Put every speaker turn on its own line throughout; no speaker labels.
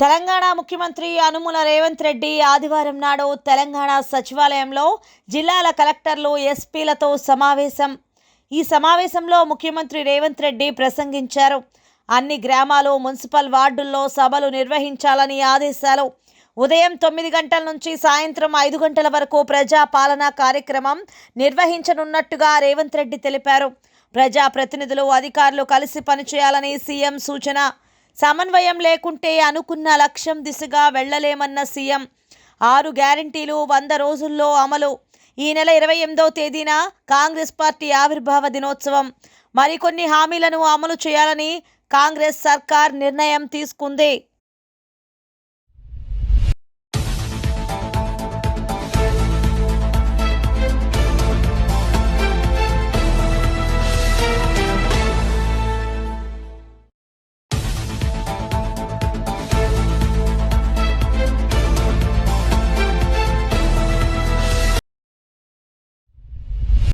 తెలంగాణ ముఖ్యమంత్రి యనుమల రేవంత్ రెడ్డి ఆదివారం నాడు తెలంగాణ సచివాలయంలో జిల్లాల కలెక్టర్లు, ఎస్పీలతో సమావేశం. ఈ సమావేశంలో ముఖ్యమంత్రి రేవంత్ రెడ్డి ప్రసంగించారు. అన్ని గ్రామాలు, మున్సిపల్ వార్డుల్లో సభలు నిర్వహించాలని ఆదేశాలు. ఉదయం 9 గంటల నుంచి సాయంత్రం 5 గంటల వరకు ప్రజా పాలనా కార్యక్రమం నిర్వహించనున్నట్టుగా రేవంత్ రెడ్డి తెలిపారు. ప్రజా ప్రతినిధులు, అధికారులు కలిసి పనిచేయాలని సీఎం సూచన. సమన్వయం లేకుంటే అనుకున్న లక్ష్యం దిశగా వెళ్లలేమన్న సీఎం. 6 గ్యారంటీలు 100 రోజుల్లో అమలు. ఈ నెల 28వ తేదీన కాంగ్రెస్ పార్టీ ఆవిర్భావ దినోత్సవం. మరికొన్ని హామీలను అమలు చేయాలని కాంగ్రెస్ సర్కార్ నిర్ణయం తీసుకుంది.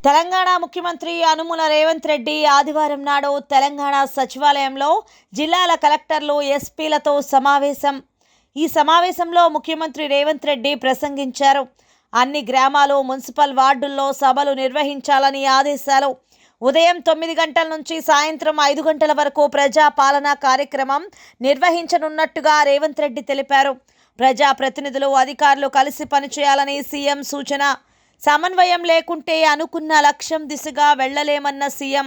తెలంగాణ ముఖ్యమంత్రి యనుమల రేవంత్ రెడ్డి ఆదివారం నాడు తెలంగాణ సచివాలయంలో జిల్లాల కలెక్టర్లు, ఎస్పీలతో సమావేశం. ఈ సమావేశంలో ముఖ్యమంత్రి రేవంత్ రెడ్డి ప్రసంగించారు. అన్ని గ్రామాలు, మున్సిపల్ వార్డుల్లో సభలు నిర్వహించాలని ఆదేశాలు. ఉదయం 9 గంటల నుంచి సాయంత్రం 5 గంటల వరకు ప్రజా పాలనా కార్యక్రమం నిర్వహించనున్నట్టుగా రేవంత్ రెడ్డి తెలిపారు. ప్రజా ప్రతినిధులు, అధికారులు కలిసి పనిచేయాలని సీఎం సూచన. సమన్వయం లేకుంటే అనుకున్న లక్ష్యం దిశగా వెళ్లలేమన్న సీఎం.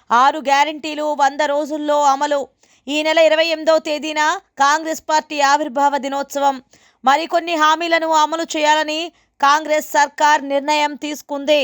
6 గ్యారంటీలు 100 రోజుల్లో అమలు. ఈ నెల 28వ తేదీన కాంగ్రెస్ పార్టీ ఆవిర్భావ దినోత్సవం. మరికొన్ని హామీలను అమలు చేయాలని కాంగ్రెస్ సర్కార్ నిర్ణయం తీసుకుంది.